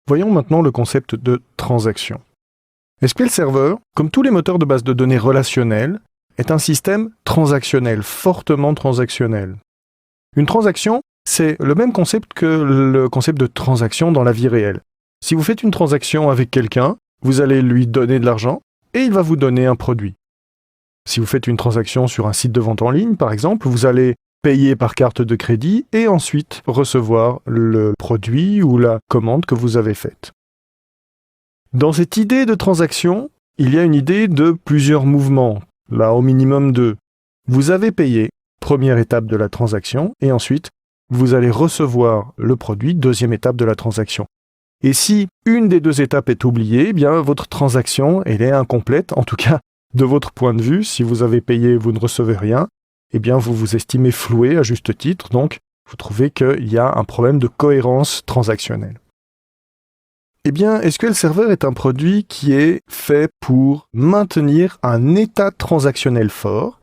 Voyons maintenant le concept de transaction. SQL Server, comme tous les moteurs de base de données relationnels, est un système transactionnel, fortement transactionnel. Une transaction, c'est le même concept que le concept de transaction dans la vie réelle. Si vous faites une transaction avec quelqu'un, vous allez lui donner de l'argent et il va vous donner un produit. Si vous faites une transaction sur un site de vente en ligne, par exemple, vous allez payer par carte de crédit et ensuite recevoir le produit ou la commande que vous avez faite. Dans cette idée de transaction, il y a une idée de plusieurs mouvements, là au minimum deux. Vous avez payé, première étape de la transaction, et ensuite vous allez recevoir le produit, deuxième étape de la transaction. Et si une des deux étapes est oubliée, eh bien votre transaction elle est incomplète, en tout cas de votre point de vue. Si vous avez payé, vous ne recevez rien, eh bien vous vous estimez floué à juste titre, donc vous trouvez qu'il y a un problème de cohérence transactionnelle. Eh bien, SQL Server est un produit qui est fait pour maintenir un état transactionnel fort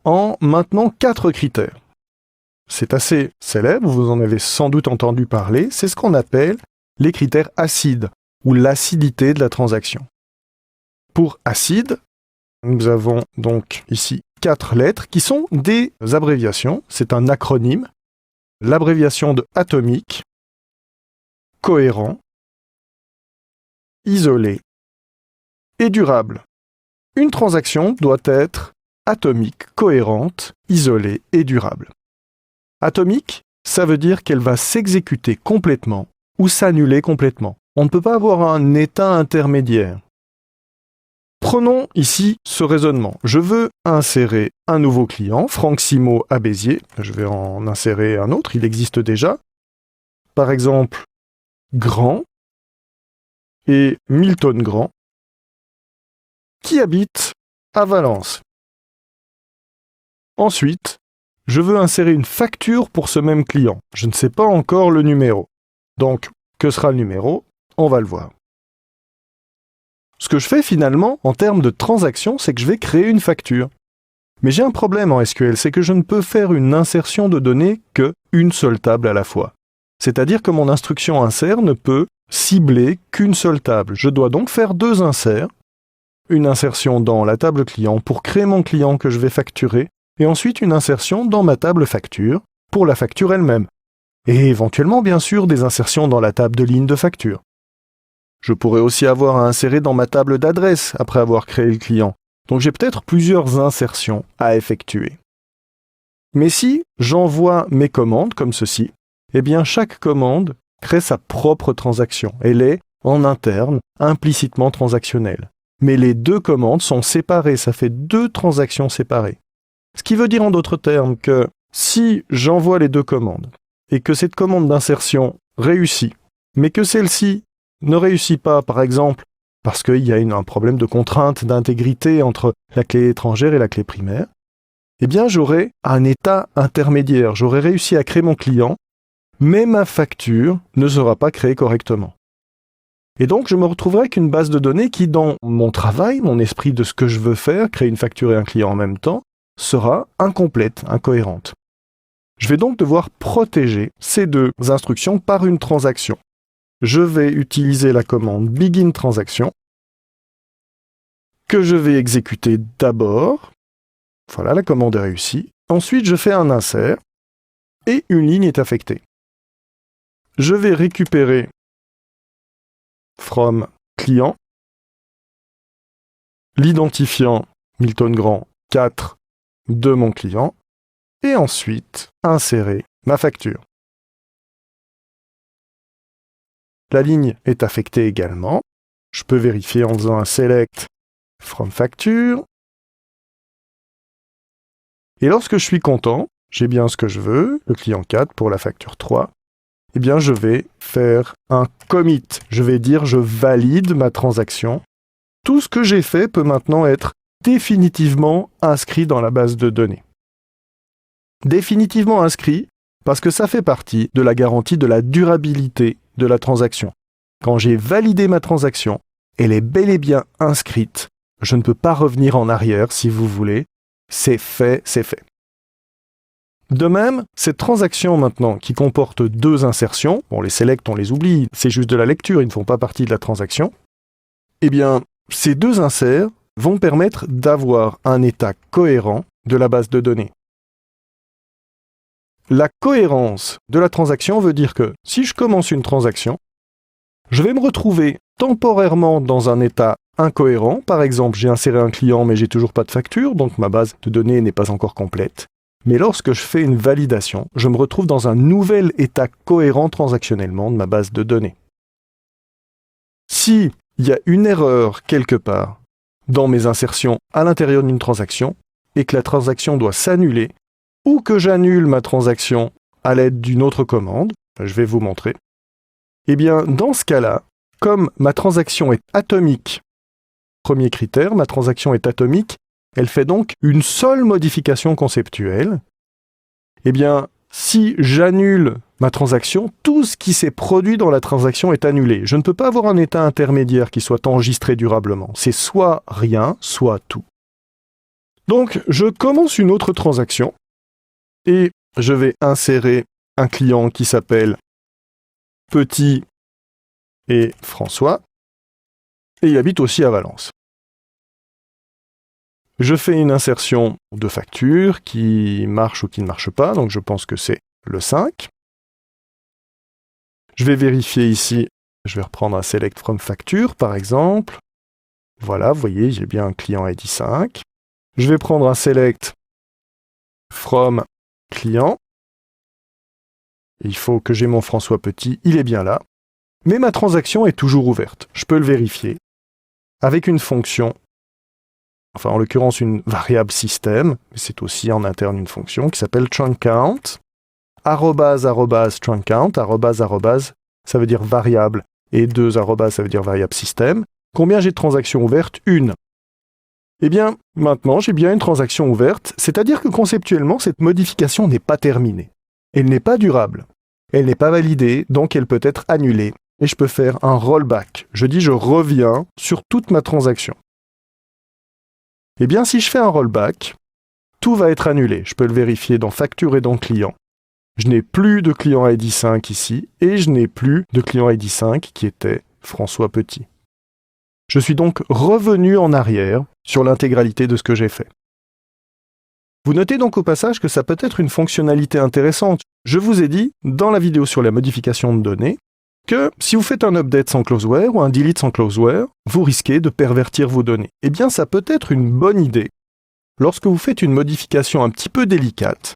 en maintenant 4 critères. C'est assez célèbre, vous en avez sans doute entendu parler, c'est ce qu'on appelle les critères acides ou l'acidité de la transaction. Pour acide, nous avons donc ici 4 lettres qui sont des abréviations, c'est un acronyme, l'abréviation de atomique, cohérent, isolé et durable. Une transaction doit être atomique, cohérente, isolée et durable. Atomique, ça veut dire qu'elle va s'exécuter complètement ou s'annuler complètement. On ne peut pas avoir un état intermédiaire. Prenons ici ce raisonnement. Je veux insérer un nouveau client, Franck Simo à Béziers. Je vais en insérer un autre, il existe déjà. Par exemple, Grand et Milton Grand, qui habitent à Valence. Ensuite, je veux insérer une facture pour ce même client. Je ne sais pas encore le numéro. Donc, que sera le numéro? On va le voir. Ce que je fais finalement, en termes de transaction, c'est que je vais créer une facture. Mais j'ai un problème en SQL, c'est que je ne peux faire une insertion de données qu'une seule table à la fois. C'est-à-dire que mon instruction insert ne peut cibler qu'une seule table. Je dois donc faire 2 inserts, une insertion dans la table client pour créer mon client que je vais facturer, et ensuite une insertion dans ma table facture pour la facture elle-même. Et éventuellement, bien sûr, des insertions dans la table de ligne de facture. Je pourrais aussi avoir à insérer dans ma table d'adresse après avoir créé le client. Donc j'ai peut-être plusieurs insertions à effectuer. Mais si j'envoie mes commandes comme ceci, eh bien chaque commande crée sa propre transaction. Elle est, en interne, implicitement transactionnelle. Mais les 2 commandes sont séparées, ça fait 2 transactions séparées. Ce qui veut dire en d'autres termes que si j'envoie les 2 commandes et que cette commande d'insertion réussit, mais que celle-ci ne réussit pas, par exemple, parce qu'il y a un problème de contrainte d'intégrité entre la clé étrangère et la clé primaire, eh bien j'aurai un état intermédiaire. J'aurai réussi à créer mon client, mais ma facture ne sera pas créée correctement. Et donc je me retrouverai avec une base de données qui, dans mon travail, mon esprit de ce que je veux faire, créer une facture et un client en même temps, sera incomplète, incohérente. Je vais donc devoir protéger ces 2 instructions par une transaction. Je vais utiliser la commande begin transaction que je vais exécuter d'abord. Voilà, la commande est réussie. Ensuite, je fais un insert et une ligne est affectée. Je vais récupérer from client l'identifiant Milton Grand 4 de mon client et ensuite insérer ma facture. La ligne est affectée également. Je peux vérifier en faisant un select from facture. Et lorsque je suis content, j'ai bien ce que je veux, le client 4 pour la facture 3, eh bien je vais faire un commit. Je vais dire je valide ma transaction. Tout ce que j'ai fait peut maintenant être définitivement inscrit dans la base de données. Définitivement inscrit parce que ça fait partie de la garantie de la durabilité de la transaction. Quand j'ai validé ma transaction, elle est bel et bien inscrite. Je ne peux pas revenir en arrière si vous voulez. C'est fait, c'est fait. De même, cette transaction maintenant qui comporte deux insertions, bon les select on les oublie, c'est juste de la lecture, ils ne font pas partie de la transaction, eh bien ces deux inserts vont permettre d'avoir un état cohérent de la base de données. La cohérence de la transaction veut dire que si je commence une transaction, je vais me retrouver temporairement dans un état incohérent. Par exemple, j'ai inséré un client mais j'ai toujours pas de facture, donc ma base de données n'est pas encore complète. Mais lorsque je fais une validation, je me retrouve dans un nouvel état cohérent transactionnellement de ma base de données. S'il y a une erreur quelque part dans mes insertions à l'intérieur d'une transaction et que la transaction doit s'annuler, ou que j'annule ma transaction à l'aide d'une autre commande, je vais vous montrer, eh bien dans ce cas-là, comme ma transaction est atomique, premier critère, ma transaction est atomique, elle fait donc une seule modification conceptuelle. Eh bien, si j'annule ma transaction, tout ce qui s'est produit dans la transaction est annulé. Je ne peux pas avoir un état intermédiaire qui soit enregistré durablement. C'est soit rien, soit tout. Donc, je commence une autre transaction et je vais insérer un client qui s'appelle Petit et François et il habite aussi à Valence. Je fais une insertion de facture qui marche ou qui ne marche pas, donc je pense que c'est le 5. Je vais vérifier ici, je vais reprendre un select from facture par exemple. Voilà, vous voyez, j'ai bien un client ID 5. Je vais prendre un select from client. Il faut que j'ai mon François Petit, il est bien là. Mais ma transaction est toujours ouverte, je peux le vérifier avec une fonction. Enfin, en l'occurrence, une variable système, mais c'est aussi en interne une fonction qui s'appelle trunkCount. @trunkCount, ça veut dire variable, et 2 ça veut dire variable système. Combien j'ai de transactions ouvertes? Une. Eh bien, maintenant, j'ai bien une transaction ouverte, c'est-à-dire que conceptuellement, cette modification n'est pas terminée. Elle n'est pas durable. Elle n'est pas validée, donc elle peut être annulée. Et je peux faire un rollback. Je dis je reviens sur toute ma transaction. Eh bien, si je fais un rollback, tout va être annulé. Je peux le vérifier dans facture et dans client. Je n'ai plus de client ID 5 ici, et je n'ai plus de client ID 5 qui était François Petit. Je suis donc revenu en arrière sur l'intégralité de ce que j'ai fait. Vous notez donc au passage que ça peut être une fonctionnalité intéressante. Je vous ai dit, dans la vidéo sur la modification de données, que si vous faites un update sans closeware ou un delete sans closeware, vous risquez de pervertir vos données. Eh bien, ça peut être une bonne idée. Lorsque vous faites une modification un petit peu délicate,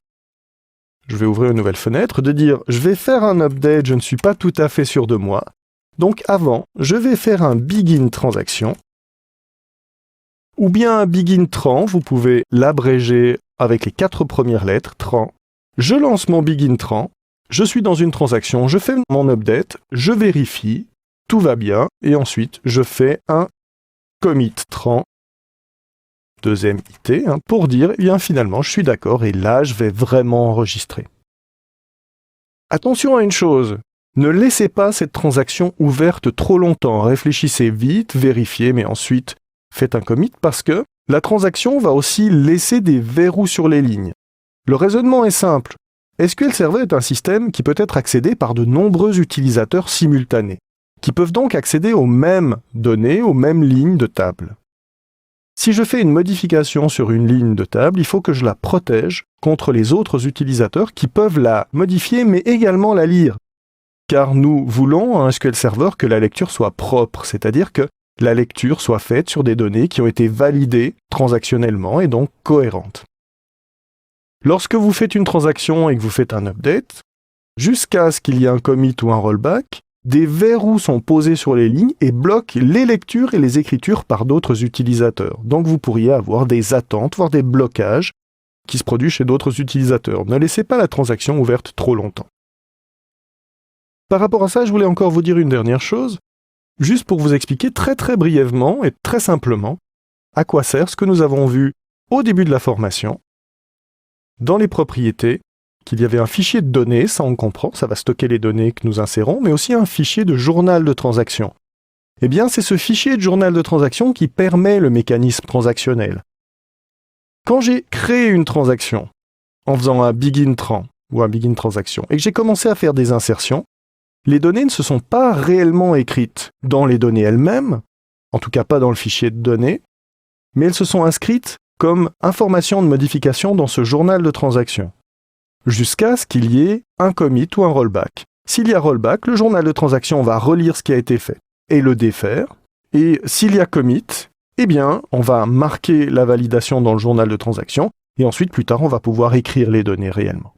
je vais ouvrir une nouvelle fenêtre, de dire « je vais faire un update, je ne suis pas tout à fait sûr de moi ». Donc avant, je vais faire un begin transaction, ou bien un begin tran, vous pouvez l'abréger avec les 4 premières lettres, tran. Je lance mon begin tran, je suis dans une transaction, je fais mon update, je vérifie, tout va bien, et ensuite je fais un commit tran, deuxième IT, pour dire, eh bien finalement je suis d'accord, et là je vais vraiment enregistrer. Attention à une chose, ne laissez pas cette transaction ouverte trop longtemps, réfléchissez vite, vérifiez, mais ensuite faites un commit, parce que la transaction va aussi laisser des verrous sur les lignes. Le raisonnement est simple. SQL Server est un système qui peut être accédé par de nombreux utilisateurs simultanés, qui peuvent donc accéder aux mêmes données, aux mêmes lignes de table. Si je fais une modification sur une ligne de table, il faut que je la protège contre les autres utilisateurs qui peuvent la modifier, mais également la lire. Car nous voulons à un SQL Server que la lecture soit propre, c'est-à-dire que la lecture soit faite sur des données qui ont été validées transactionnellement et donc cohérentes. Lorsque vous faites une transaction et que vous faites un update, jusqu'à ce qu'il y ait un commit ou un rollback, des verrous sont posés sur les lignes et bloquent les lectures et les écritures par d'autres utilisateurs. Donc vous pourriez avoir des attentes, voire des blocages qui se produisent chez d'autres utilisateurs. Ne laissez pas la transaction ouverte trop longtemps. Par rapport à ça, je voulais encore vous dire une dernière chose, juste pour vous expliquer très brièvement et très simplement à quoi sert ce que nous avons vu au début de la formation. Dans les propriétés, qu'il y avait un fichier de données, ça on comprend, ça va stocker les données que nous insérons, mais aussi un fichier de journal de transaction. Eh bien, c'est ce fichier de journal de transaction qui permet le mécanisme transactionnel. Quand j'ai créé une transaction, en faisant un begin tran ou un begin transaction et que j'ai commencé à faire des insertions, les données ne se sont pas réellement écrites dans les données elles-mêmes, en tout cas pas dans le fichier de données, mais elles se sont inscrites comme information de modification dans ce journal de transaction, jusqu'à ce qu'il y ait un commit ou un rollback. S'il y a rollback, le journal de transaction va relire ce qui a été fait et le défaire, et s'il y a commit, eh bien, on va marquer la validation dans le journal de transaction, et ensuite, plus tard, on va pouvoir écrire les données réellement.